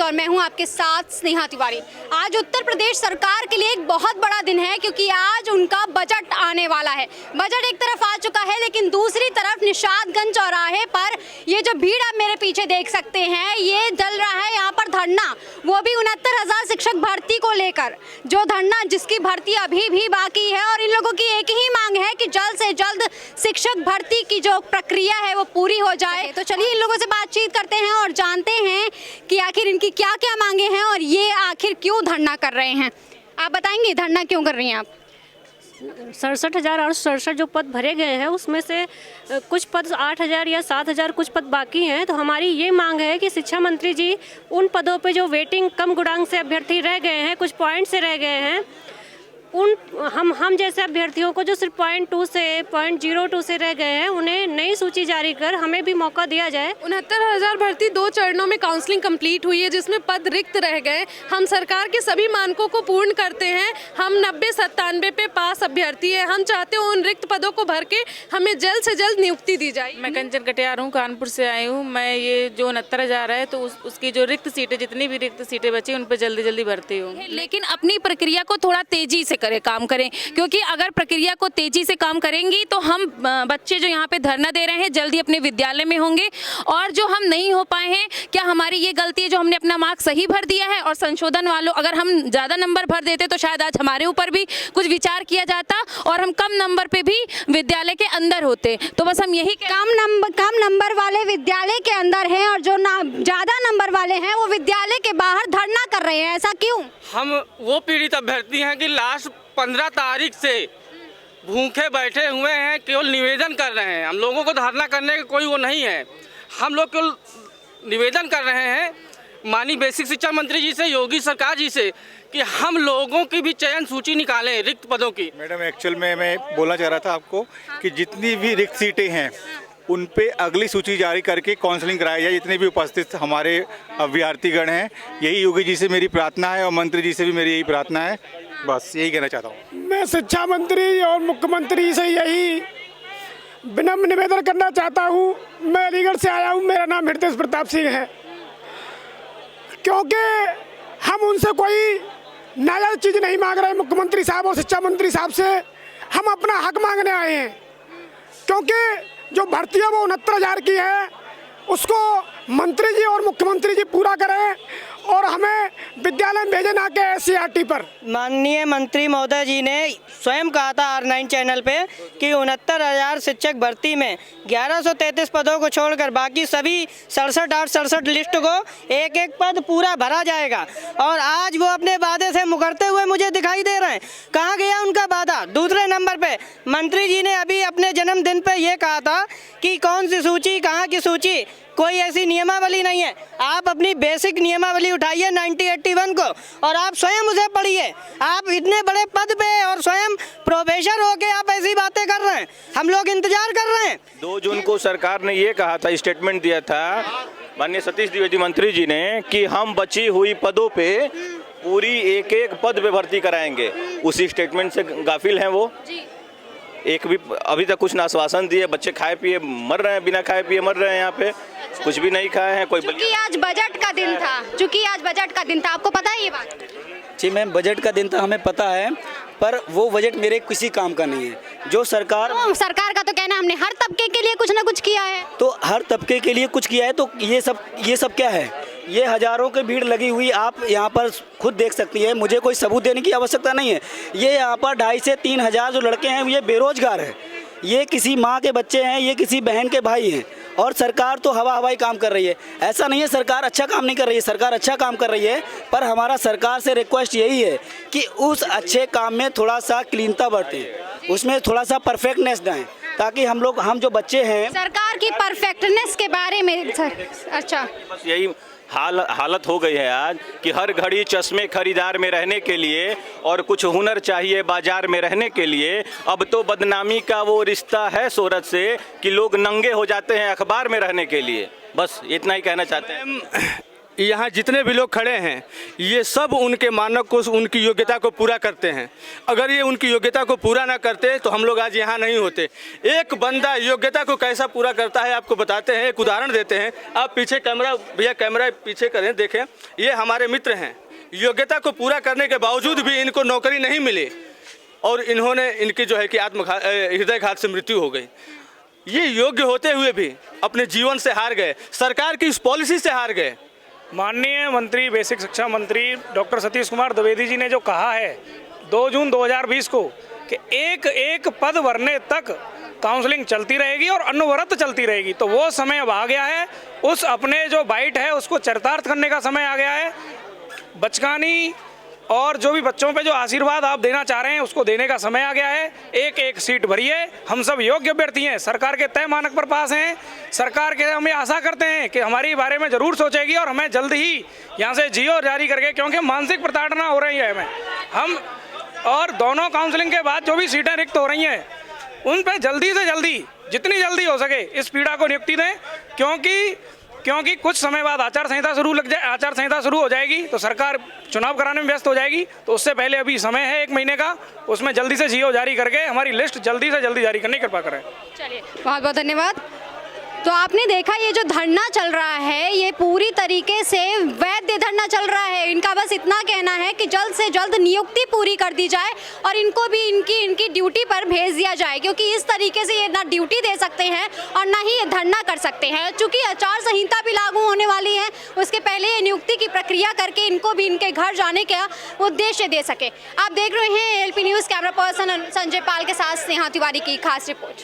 और मैं हूं आपके साथ स्नेहा तिवारी। आज उत्तर प्रदेश सरकार के लिए एक बहुत बड़ा दिन है क्योंकि आज उनका बजट आने वाला है। बजट एक तरफ आ चुका है लेकिन दूसरी तरफ निशादगंज चौराहे पर ये जो भीड़ आप मेरे पीछे देख सकते हैं, ये चल रहा है यहाँ पर धरना, वो भी 69,000 शिक्षक भर्ती को लेकर, जो धरना जिसकी भर्ती अभी भी बाकी है। और इन लोगों की एक ही मांग है कि जल्द से जल्द शिक्षक भर्ती की जो प्रक्रिया है वो पूरी हो जाए। तो चलिए इन लोगों से बातचीत करते हैं और जानते हैं कि आखिर इनकी क्या क्या मांगे हैं और ये आखिर क्यों धरना कर रहे हैं। आप बताएंगे धरना क्यों कर रही हैं आप? 67,867 जो पद भरे गए हैं उसमें से कुछ पद 8,000 या 7,000 कुछ पद बाकी हैं। तो हमारी ये मांग है कि शिक्षा मंत्री जी उन पदों पे जो वेटिंग कम गुणांक से अभ्यर्थी रह गए हैं, कुछ पॉइंट से रह गए हैं, उन हम जैसे अभ्यर्थियों को जो सिर्फ 0.2 से 0.02 से रह गए हैं, उन्हें नई सूची जारी कर हमें भी मौका दिया जाए। 69,000 भर्ती 2 चरणों में काउंसलिंग कंप्लीट हुई है जिसमें पद रिक्त रह गए। हम सरकार के सभी मानकों को पूर्ण करते हैं। हम 90-97 पे पास अभ्यर्थी हैं। हम चाहते हैं उन रिक्त पदों को भर के हमें जल्द से जल्द नियुक्ति दी जाए। मैं कंचन कटियार हूँ, कानपुर से आई हूँ। मैं ये जो 69,000 है तो उसकी जो रिक्त सीटें, जितनी भी रिक्त सीटें बची उन पर जल्दी जल्दी भर्ती हूँ। लेकिन अपनी प्रक्रिया को थोड़ा तेजी से काम करें, क्योंकि अगर प्रक्रिया को तेजी से काम करेंगी तो हम बच्चे जो यहाँ पे धरना दे रहे हैं जल्दी अपने विद्यालय में होंगे। और जो हम नहीं हो पाए हैं, क्या हमारी ये गलती है जो हमने अपना मार्क्स सही भर दिया है? और संशोधन वालों, अगर हम ज़्यादा नंबर भर देते तो शायद आज हमारे ऊपर भी कुछ विचार किया जाता और हम कम नंबर पे भी विद्यालय के अंदर होते। तो बस हम यही कम नंबर वाले विद्यालय के अंदर हैं और जो ज़्यादा नंबर वाले हैं वो विद्यालय के बाहर धरना कर रहे हैं। ऐसा क्यों? हम वो पीड़ित अभ्यर्थी हैं कि लास्ट 15 तारीख से भूखे बैठे हुए हैं, केवल निवेदन कर रहे हैं। हम लोगों को धरना करने का कोई वो नहीं है। हम लोग केवल निवेदन कर रहे हैं माननीय बेसिक शिक्षा मंत्री जी से, योगी सरकार जी से, कि हम लोगों की भी चयन सूची निकालें रिक्त पदों की। मैडम एक्चुअल में मैं बोलना चाह रहा था आपको कि जितनी भी रिक्त सीटें हैं उन पे अगली सूची जारी करके काउंसलिंग कराई जाए। जितने भी उपस्थित हमारे अभ्यर्थीगण हैं, यही योगी जी से मेरी प्रार्थना है और मंत्री जी से भी मेरी यही प्रार्थना है। बस यही कहना चाहता हूँ। मैं शिक्षा मंत्री और मुख्यमंत्री से यही विनम्र निवेदन करना चाहता हूँ। मैं अलीगढ़ से आया हूँ, मेरा नाम हृदय प्रताप सिंह है। क्योंकि हम उनसे कोई नाजायज चीज़ नहीं मांग रहे, मुख्यमंत्री साहब और शिक्षा मंत्री साहब से हम अपना हक मांगने आए हैं। क्योंकि जो भर्ती है वो 69,000 की है, उसको मंत्री जी और मुख्यमंत्री जी पूरा करें और हमें विद्यालय में भेजे ना के SCRT पर। माननीय मंत्री महोदय जी ने स्वयं कहा था R9 चैनल पे कि 69,000 शिक्षक भर्ती में 1133 पदों को छोड़कर बाकी सभी 67 लिस्ट को एक एक पद पूरा भरा जाएगा। और आज वो अपने वादे से मुकरते हुए मुझे दिखाई दे रहे हैं। कहाँ गया उनका वादा? दूसरे नंबर पे मंत्री जी ने अभी अपने जन्मदिन पे ये कहा था कि कौन सी सूची, कहाँ की सूची, कोई ऐसी नियमावली नहीं है। आप अपनी बेसिक नियमावली उठाइए 1981 को और आप स्वयं उसे पढ़िए। आप इतने बड़े पद पे और स्वयं प्रोफेसर होके आप ऐसी बातें कर रहे हैं। हम लोग इंतजार कर रहे हैं। 2 जून को सरकार ने ये कहा था, स्टेटमेंट दिया था माननीय सतीश द्विवेदी मंत्री जी ने कि हम बची हुई पदों पे पूरी एक एक पद पे भर्ती कराएंगे। उसी स्टेटमेंट से गाफिल हैं वो। एक भी अभी तक कुछ ना आश्वासन दिए। बच्चे खाए पिए मर रहे हैं, बिना खाए पिए मर रहे हैं। यहाँ पे कुछ भी नहीं खाए हैं। चूंकि आज बजट का दिन था, आपको पता है ये बात? जी मैम, बजट का दिन था, हमें पता है, पर वो बजट मेरे किसी काम का नहीं है। जो सरकार का तो कहना हमने हर तबके के लिए कुछ ना कुछ किया है। तो हर तबके के लिए कुछ किया है, तो ये सब क्या है? ये हजारों की भीड़ लगी हुई आप यहाँ पर खुद देख सकती है। मुझे कोई सबूत देने की आवश्यकता नहीं है। ये यहाँ पर 2,500 से 3,000 जो लड़के हैं ये बेरोजगार हैं। ये किसी माँ के बच्चे हैं, ये किसी बहन के भाई हैं। और सरकार तो हवाई काम कर रही है। ऐसा नहीं है सरकार अच्छा काम नहीं कर रही है, सरकार अच्छा काम कर रही है। पर हमारा सरकार से रिक्वेस्ट यही है कि उस अच्छे काम में थोड़ा सा क्लीनता बरतें, उसमें थोड़ा सा परफेक्टनेस दें, ताकि हम जो बच्चे हैं। सरकार की परफेक्टनेस के बारे में अच्छा बस यही हालत हो गई है आज कि हर घड़ी चश्मे खरीदार में रहने के लिए और कुछ हुनर चाहिए बाजार में रहने के लिए। अब तो बदनामी का वो रिश्ता है शोहरत से कि लोग नंगे हो जाते हैं अखबार में रहने के लिए। बस इतना ही कहना चाहते हैं। यहाँ जितने भी लोग खड़े हैं ये सब उनके मानक को, उनकी योग्यता को पूरा करते हैं। अगर ये उनकी योग्यता को पूरा ना करते तो हम लोग आज यहाँ नहीं होते। एक बंदा योग्यता को कैसा पूरा करता है आपको बताते हैं, एक उदाहरण देते हैं। आप पीछे कैमरा, भैया कैमरा पीछे करें, देखें, ये हमारे मित्र हैं। योग्यता को पूरा करने के बावजूद भी इनको नौकरी नहीं मिली और इन्होंने, इनकी जो है कि हृदयघात से मृत्यु हो गई। ये योग्य होते हुए भी अपने जीवन से हार गए, सरकार की इस पॉलिसी से हार गए। माननीय मंत्री, बेसिक शिक्षा मंत्री डॉक्टर सतीश कुमार द्विवेदी जी ने जो कहा है 2 जून 2020 को कि एक एक पद भरने तक काउंसलिंग चलती रहेगी और अनवरत चलती रहेगी, तो वो समय अब आ गया है। उस अपने जो बाइट है उसको चरितार्थ करने का समय आ गया है। बचकानी और जो भी बच्चों पे जो आशीर्वाद आप देना चाह रहे हैं उसको देने का समय आ गया है। एक एक सीट भरिए, हम सब योग्य अभ्यर्थी हैं, सरकार के तय मानक पर पास हैं। सरकार के हमें आशा करते हैं कि हमारी बारे में ज़रूर सोचेगी और हमें जल्द ही यहाँ से जीओ जारी करके, क्योंकि मानसिक प्रताड़ना हो रही है हमें, हम और दोनों काउंसलिंग के बाद जो भी सीटें रिक्त हो रही हैं उन पर जल्दी से जल्दी, जितनी जल्दी हो सके इस पीड़ा को नियुक्ति दें, क्योंकि कुछ समय बाद आचार संहिता शुरू हो जाएगी तो सरकार चुनाव कराने में व्यस्त हो जाएगी। तो उससे पहले अभी समय है 1 महीने का, उसमें जल्दी से जीओ जारी करके हमारी लिस्ट जल्दी से जल्दी जारी करने की कृपा करें। चलिए, बहुत बहुत धन्यवाद। तो आपने देखा ये जो धरना चल रहा है ये पूरी तरीके से वैध धरना चल रहा है। इनका बस इतना कहना है कि जल्द से जल्द नियुक्ति पूरी कर दी जाए और इनको भी इनकी ड्यूटी पर भेज दिया जाए, क्योंकि इस तरीके से ये ना ड्यूटी दे सकते हैं और ना ही ये धरना कर सकते हैं। चूंकि आचार संहिता भी लागू होने वाली है, उसके पहले ये नियुक्ति की प्रक्रिया करके इनको भी इनके घर जाने का उद्देश्य दे सके। आप देख रहे हैं LP news, camera person Sanjay Pal के साथ स्नेहा तिवारी की खास रिपोर्ट।